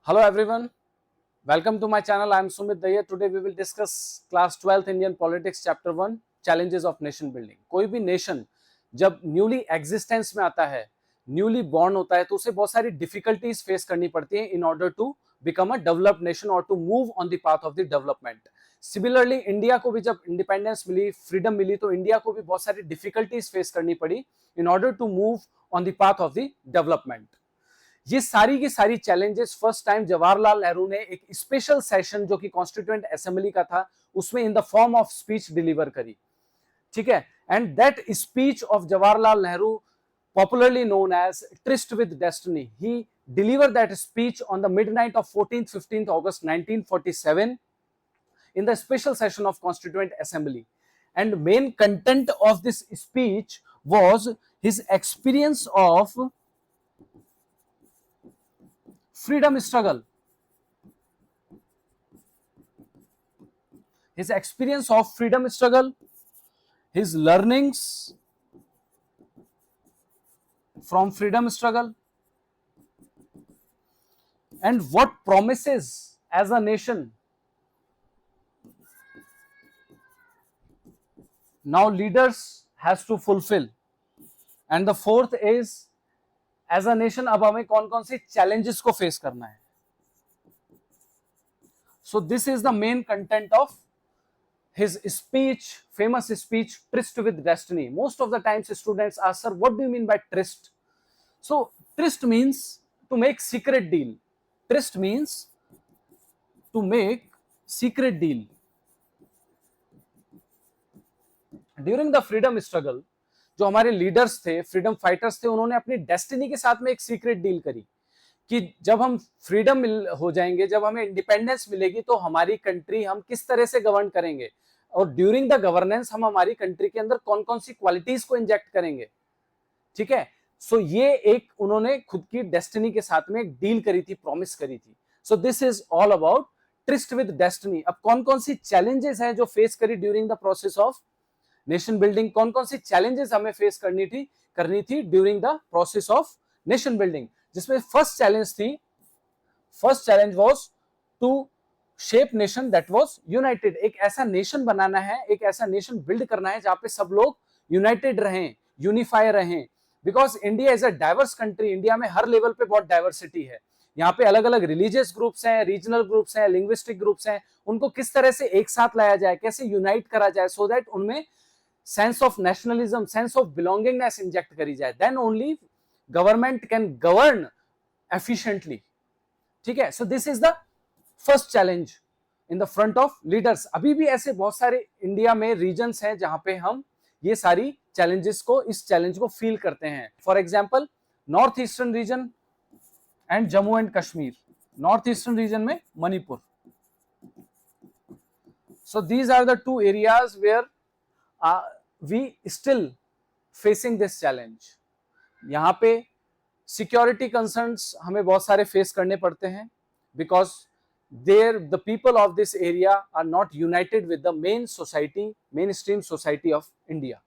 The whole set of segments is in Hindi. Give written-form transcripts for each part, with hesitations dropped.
Hello everyone, welcome to my channel. I am Sumit Dayya. Today we will discuss class 12th Indian Politics chapter 1 challenges of nation building. कोई भी नेशन जब न्यूली एग्जिस्टेंस में आता है, न्यूली बॉर्न होता है तो उसे बहुत सारी डिफिकल्टीज फेस करनी पड़ती है in order to become a developed nation और to move on the path of the development. Similarly India को भी जब इंडिपेंडेंस मिली, फ्रीडम मिली, तो इंडिया को भी बहुत सारी डिफिकल्टीज फेस करनी पड़ी in order to move on the path of the development. ये सारी की सारी challenges first time Jawaharlal Nehru ने एक स्पेशल सेशन जो कि कॉन्स्टिट्यूएंट असेंबली का था उसमें in the form of speech deliver करी. ठीक है, and that speech of Jawaharlal Nehru popularly known as Tryst with Destiny. He delivered that speech on the midnight of 14th-15th August 1947 in the special session of Constituent Assembly. And main content of this speech was his experience of freedom struggle. His experience of freedom struggle, his learnings from freedom struggle, and what promises as a nation now leaders has to fulfill. And the fourth is as a nation अब हमें कौन कौन सी challenges को face करना है. So this is the main content of his speech, famous speech, Tryst with Destiny. Most of the times students ask, sir, what do you mean by tryst? So tryst means to make secret deal. Tryst means to make secret deal. During the freedom struggle, जो हमारे लीडर्स थे, फ्रीडम फाइटर्स थे, उन्होंने अपनी डेस्टिनी के साथ में एक सीक्रेट डील करी कि जब हम फ्रीडम हो जाएंगे, जब हमें इंडिपेंडेंस मिलेगी तो हमारी कंट्री हम किस तरह से गवर्न करेंगे और ड्यूरिंग द गवर्नेंस हम हमारी कंट्री के अंदर कौन कौन सी क्वालिटीज को इंजेक्ट करेंगे. ठीक है, सो ये एक उन्होंने खुद की डेस्टिनी के साथ में एक डील करी थी, प्रॉमिस करी थी. So this is all about tryst with destiny. अब कौन कौन सी चैलेंजेस हैं जो फेस करी during the process of nation building, कौन कौन सी चैलेंजेस हमें फेस करनी थी during the process of nation building, जिसमें first challenge was to shape nation that was united. एक ऐसा नेशन बनाना है, एक ऐसा नेशन बिल्ड करना है जहां पे सब लोग यूनाइटेड रहें, यूनिफाई रहें. Because India is a diverse country. India में हर लेवल पे बहुत डाइवर्सिटी है. यहाँ पे अलग अलग रिलीजियस ग्रुप्स हैं, रीजनल ग्रुप्स हैं, लिंग्विस्टिक ग्रुप्स हैं. उनको किस तरह से एक साथ लाया जाए, कैसे यूनाइट करा जाए सो दैट उनमें sense of nationalism, sense of belongingness inject करी जाए. Then only government can govern efficiently. ठीक है, so this is the first challenge in the front of leaders. अभी भी ऐसे बहुत सारे इंडिया में रीजन्स हैं जहां पे हम ये सारी चैलेंजेस को, इस चैलेंज को फील करते हैं. For example north eastern region and Jammu and Kashmir. North eastern region में Manipur. So these are the two areas where we still facing this challenge. यहाँ पे सिक्योरिटी कंसर्न्स हमें बहुत सारे फेस करने पड़ते हैं because there the people of this area are not united with the main society, main stream society of India.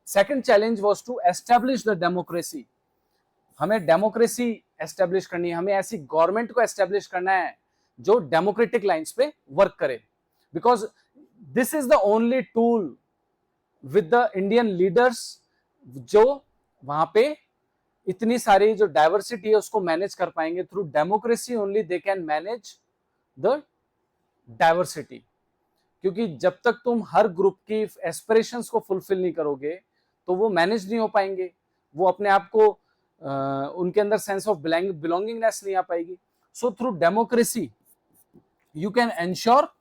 Second challenge was to establish the democracy. हमें डेमोक्रेसी एस्टेब्लिश करनी है, हमें ऐसी गवर्नमेंट को एस्टेब्लिश करना है जो डेमोक्रेटिक लाइंस पे वर्क करे. Because this is the only tool with the Indian leaders जो वहां पे इतनी सारी जो डाइवर्सिटी है उसको मैनेज कर पाएंगे. Through democracy only they can manage the diversity. क्योंकि जब तक तुम हर ग्रुप की एस्पिरेशंस को फुलफिल नहीं करोगे तो वो मैनेज नहीं हो पाएंगे, वो अपने आप को उनके अंदर सेंस ऑफ बिलोंगिंगनेस नहीं आ पाएगी. So through democracy you can ensure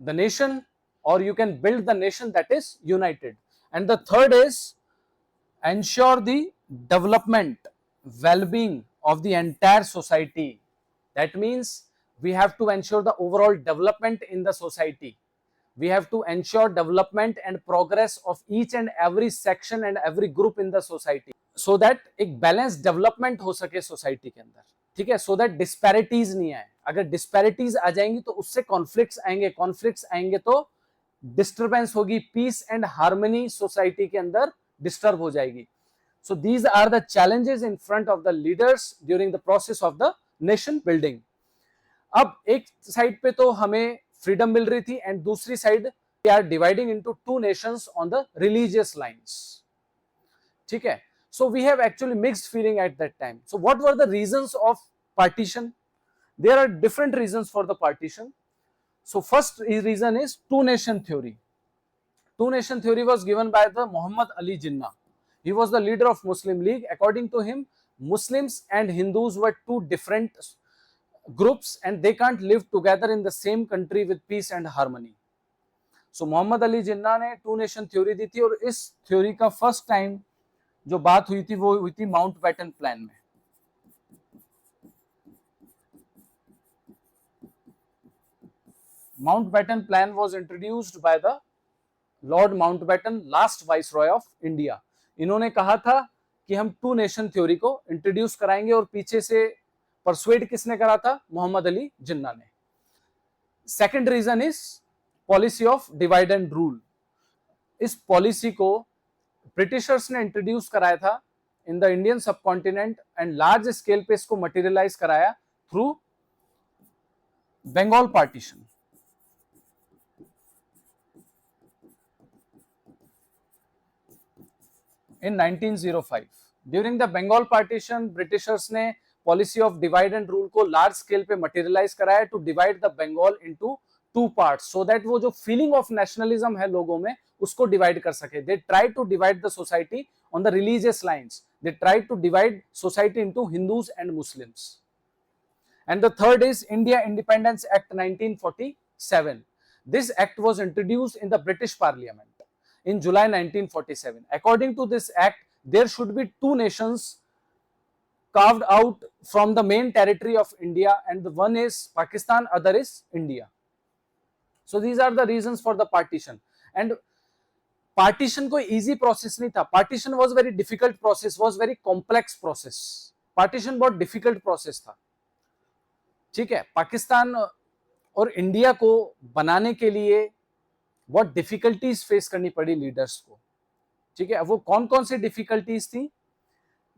the nation or you can build the nation that is united. And the third is ensure the development, well-being of the entire society. That means we have to ensure the overall development in the society. We have to ensure development and progress of each and every section and every group in the society so that एक balanced development हो सके society के अंदर. ठीक है, so that disparities नहीं आए. अगर disparities आ जाएंगी तो उससे conflicts आएंगे तो डिस्टर्बेंस होगी, पीस एंड हार्मनी सोसाइटी के अंदर डिस्टर्ब हो जाएगी. So these are the challenges in front of the leaders during the process of the nation building. अब एक साइड पे तो हमें फ्रीडम मिल रही थी एंड दूसरी side we are dividing into two nations on the religious lines. ठीक है, so we have actually mixed feeling at that time. So what were the reasons of partition? There are different reasons for the partition. So first reason is two nation theory. Two nation theory was given by the Muhammad Ali Jinnah. He was the leader of Muslim League. According to him, Muslims and Hindus were two different groups and they can't live together in the same country with peace and harmony. So Muhammad Ali Jinnah ने two nation theory दी थी और इस theory का first time जो बात हुई थी वो हुई थी माउंटबेटन प्लान में. Mountbatten plan was introduced by the Lord Mountbatten, last viceroy of India. इन्होंने कहा था कि हम टू नेशन थ्योरी को इंट्रोड्यूस कराएंगे और पीछे से परसुएड किसने करा था? मोहम्मद अली जिन्ना ने. Second reason is policy of divide and rule. इस पॉलिसी को ब्रिटिशर्स ने इंट्रोड्यूस कराया था in the Indian subcontinent and large scale पे इसको मटेरियलाइज कराया through Bengal partition. In 1905 during the Bengal partition, Britishers ने policy of divide and rule को large scale पे materialize कराया to divide the Bengal into two parts so that वो जो feeling of nationalism है लोगों में उसको divide कर सके. They tried to divide the society on the religious lines. They tried to divide society into Hindus and Muslims. And the third is India Independence Act 1947. This act was introduced in the British Parliament in July 1947. According to this act, there should be two nations carved out from the main territory of India, and the one is Pakistan, other is India. So these are the reasons for the partition. And partition कोई easy process नहीं था. Partition was very difficult process, was very complex process. Partition बहुत difficult process था. ठीक है, पाकिस्तान और इंडिया को बनाने के लिए बहुत डिफिकल्टीज फेस करनी पड़ी लीडर्स को. ठीक है, वो कौन कौन सी डिफिकल्टीज थी?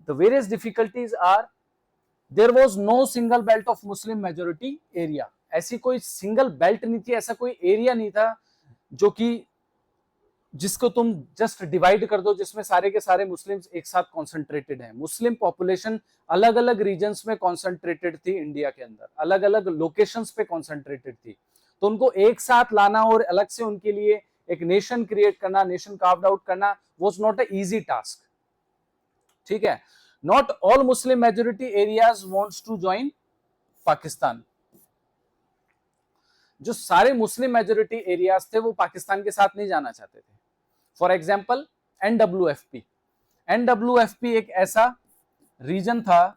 The various difficulties are there was no single belt of Muslim majority area. ऐसी कोई सिंगल बेल्ट नहीं थी, ऐसा कोई एरिया नहीं था जो कि जिसको तुम जस्ट डिवाइड कर दो, जिसमें सारे के सारे मुस्लिम्स एक साथ कॉन्सेंट्रेटेड हैं. मुस्लिम पॉपुलेशन अलग अलग रीजन्स में कॉन्सेंट्रेटेड थी इंडिया के अंदर, अलग अलग लोकेशंस पे कॉन्सेंट्रेटेड थी. तो उनको एक साथ लाना और अलग से उनके लिए एक नेशन क्रिएट करना, नेशन कार्व्ड आउट करना was not a easy task. ठीक है, not all Muslim majority areas wants to join Pakistan. जो सारे मुस्लिम मेजोरिटी एरियाज थे वो पाकिस्तान के साथ नहीं जाना चाहते थे. For example NWFP. NWFP एक ऐसा रीजन था.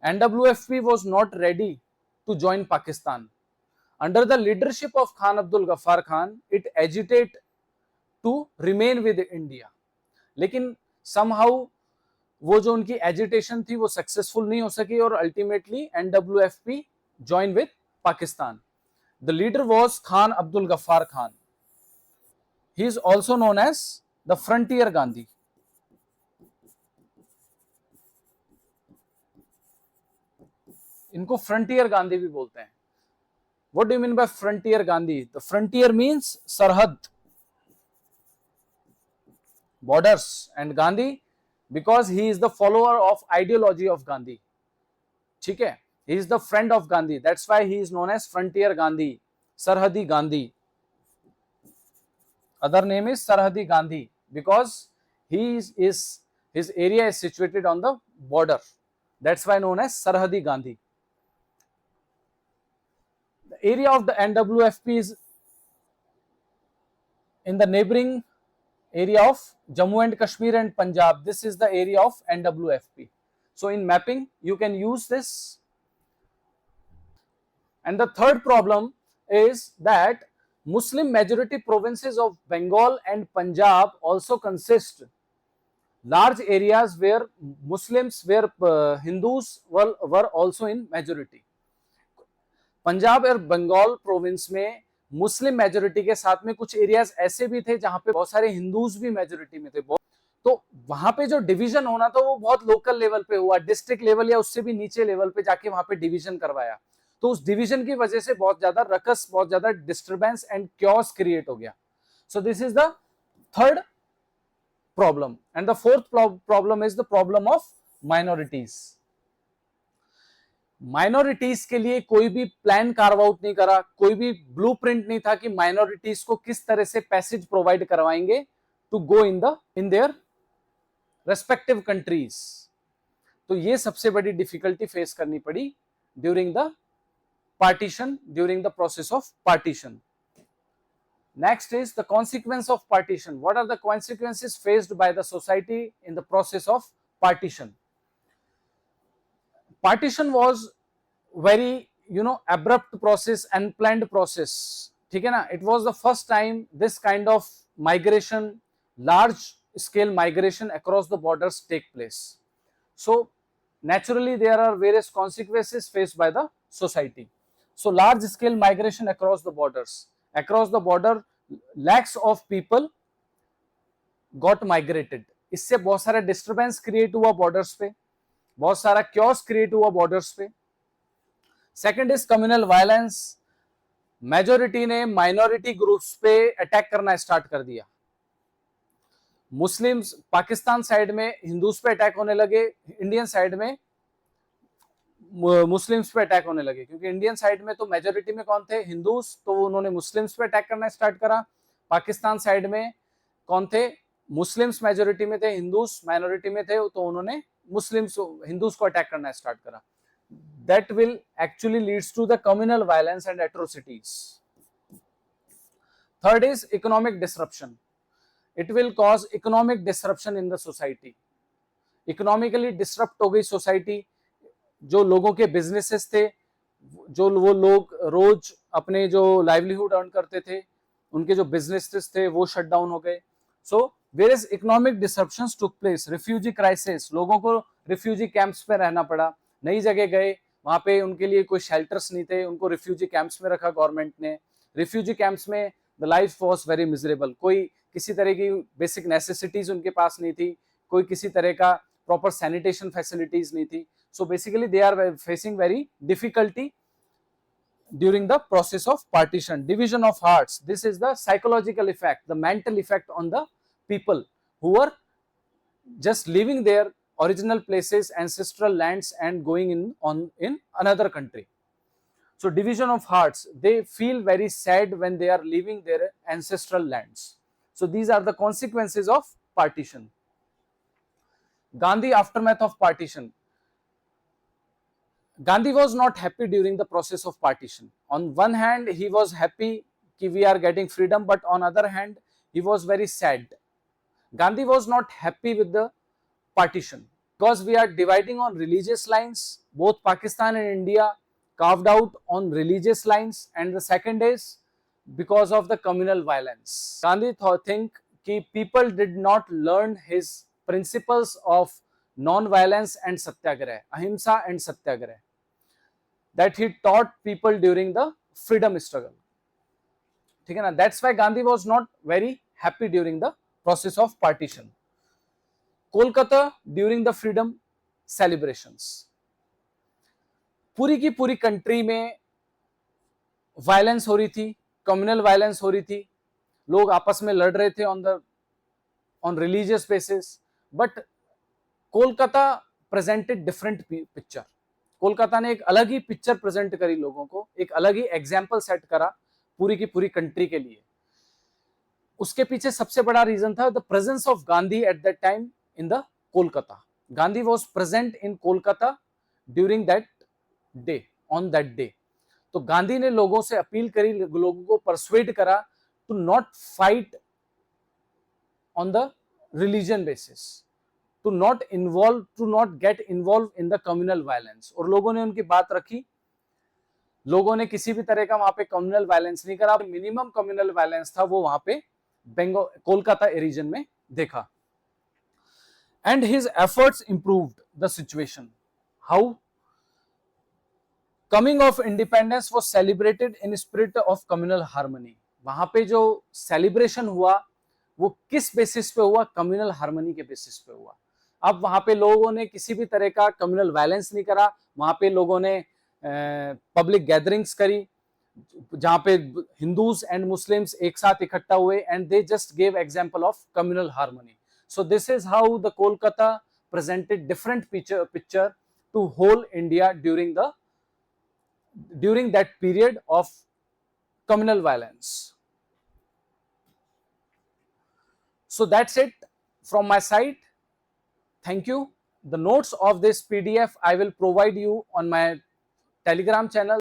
NWFP was not ready to join Pakistan. Under the leadership of Khan Abdul Ghaffar Khan, it agitated to remain with India. लेकिन somehow वो जो उनकी एजिटेशन थी वो सक्सेसफुल नहीं हो सकी और ultimately NWFP joined with Pakistan. The leader was Khan Abdul Ghaffar Khan. He is also known as the Frontier Gandhi. इनको फ्रंटियर गांधी भी बोलते हैं. What do you mean by frontier Gandhi? The frontier means सरहद, borders, and Gandhi because he is the follower of ideology of Gandhi. ठीक है, he is the friend of Gandhi. That's why he is known as frontier Gandhi, Sarhadi Gandhi. Other name is Sarhadi Gandhi because his area is situated on the border. That's why known as Sarhadi Gandhi. The area of the NWFP is in the neighboring area of Jammu and Kashmir and Punjab. This is the area of NWFP. So in mapping you can use this. And the third problem is that Muslim majority provinces of Bengal and Punjab also consist large areas where Muslims, where Hindus were also in majority. Punjab और बंगाल प्रोविंस में मुस्लिम मेजोरिटी के साथ में कुछ एरियाज ऐसे भी थे जहां पे बहुत सारे हिंदूज भी मेजोरिटी में थे। तो वहां पे जो डिवीजन होना था वो बहुत लोकल लेवल पे हुआ, डिस्ट्रिक्ट लेवल या उससे भी नीचे लेवल पे जाके वहां पे डिवीजन करवाया। तो उस डिवीजन की वजह से बहुत ज्यादा रकस, बहुत ज्यादा डिस्टर्बेंस एंड क्योस क्रिएट हो गया। सो this is the third problem. And the fourth problem is the problem of minorities. Minorities के लिए कोई भी प्लान कार्व आउट नहीं करा, कोई भी ब्लूप्रिंट नहीं था कि माइनॉरिटीज को किस तरह से पैसेज प्रोवाइड करवाएंगे to go in their respective countries. तो ये सबसे बड़ी डिफिकल्टी फेस करनी पड़ी during the partition, during the process of partition. Next is the consequence of partition. What are the consequences faced by the society in the process of partition? Partition was very, abrupt process, unplanned process. ठीक है ना? It was the first time this kind of migration, large scale migration across the borders take place. So naturally there are various consequences faced by the society. So large scale migration across the borders. Across the border lakhs of people got migrated. इससे बहुत सारा डिस्टर्बेंस क्रिएट हुआ बॉर्डर्स पे, बहुत सारा क्योस क्रिएट हुआ बॉर्डर्स पे। Second is communal violence. Majority ने माइनॉरिटी ग्रुप्स पे अटैक करना स्टार्ट कर दिया। मुस्लिम्स पाकिस्तान साइड में हिंदूज पे अटैक होने लगे, इंडियन साइड में मुस्लिम्स पे अटैक होने लगे, क्योंकि इंडियन साइड में तो मेजोरिटी में कौन थे? हिंदूज, तो उन्होंने मुस्लिम्स पे अटैक करना स्टार्ट करा। पाकिस्तान साइड में कौन थे? मुस्लिम्स मेजोरिटी में थे, हिंदूज माइनॉरिटी में थे, तो उन्होंने मुस्लिम्स हिंदूज को अटैक करना स्टार्ट करा। That will actually leads to the communal violence and atrocities. Third is economic disruption. It will cause economic disruption in the society. Economically disrupt हो गई सोसाइटी। जो लोगों के बिजनेसेस थे, जो वो लोग रोज अपने जो लाइवलीहुड अर्न करते थे, उनके जो बिजनेसेस थे वो शट डाउन हो गए। So various economic disruptions took place. Refugee crisis, लोगों को रिफ्यूजी कैंप्स में रहना पड़ा, नई जगह गए, वहां पे उनके लिए कोई शेल्टर्स नहीं थे, उनको रिफ्यूजी कैंप्स में रखा गवर्नमेंट ने। रिफ्यूजी कैंप्स में the life was very miserable. कोई किसी तरह की बेसिक नेसेसिटीज उनके पास नहीं थी, कोई किसी तरह का प्रॉपर सैनिटेशन फैसिलिटीज नहीं थी। So basically they are facing very difficulty during the process of partition. Division of hearts. This is the psychological effect, the mental effect on the people who are just leaving their original places, ancestral lands, and going in another country. So division of hearts. They feel very sad when they are leaving their ancestral lands. So these are the consequences of partition. Gandhi aftermath of partition. Gandhi was not happy during the process of partition. On one hand, he was happy that we are getting freedom, but on other hand, he was very sad. Gandhi was not happy with the partition because we are dividing on religious lines. Both Pakistan and India carved out on religious lines, and the second is because of the communal violence. Gandhi think that people did not learn his principles of non-violence and satyagraha, ahimsa and satyagraha, that he taught people during the freedom struggle. ठीक है ना? That's why Gandhi was not very happy during the process of partition. Kolkata during the freedom celebrations. पूरी की पूरी कंट्री में वायलेंस हो रही थी, कम्युनल वायलेंस हो रही थी, लोग आपस में लड़ रहे थे on religious basis, but Kolkata presented different picture. Kolkata ने एक अलग ही पिक्चर प्रेजेंट करी लोगों को, एक अलग ही एग्जाम्पल सेट करा पूरी की पूरी कंट्री के लिए। उसके पीछे सबसे बड़ा रीजन था the presence of Gandhi at that time in the Kolkata. Gandhi was present in Kolkata during that day, on that day. तो गांधी ने लोगों से अपील करी, लोगों को परसुएड करा to not fight on the religion basis, to not get involved in the communal violence। और लोगों ने उनकी बात रखी, लोगों ने किसी भी तरह का वहां पे कम्युनल वायलेंस नहीं करा। मिनिमम कम्युनल वायलेंस था वो वहां पे कोलकाता रीजन में देखा। And his efforts improved the situation. How? Coming of independence was celebrated in spirit of communal harmony. वहां पे जो सेलिब्रेशन हुआ वो किस बेसिस पे हुआ? कम्युनल हार्मनी के बेसिस पे हुआ। अब वहां पे लोगों ने किसी भी तरह का कम्युनल वायलेंस नहीं करा, वहां पे लोगों ने पब्लिक गैदरिंग्स करी जहां पे हिंदूज एंड मुस्लिम्स एक साथ इकट्ठा हुए and they just gave example of communal harmony. So this is how the Kolkata presented different picture to whole India during that period of communal violence. So that's it from my side. Thank you. The notes of this PDF I will provide you on my Telegram channel.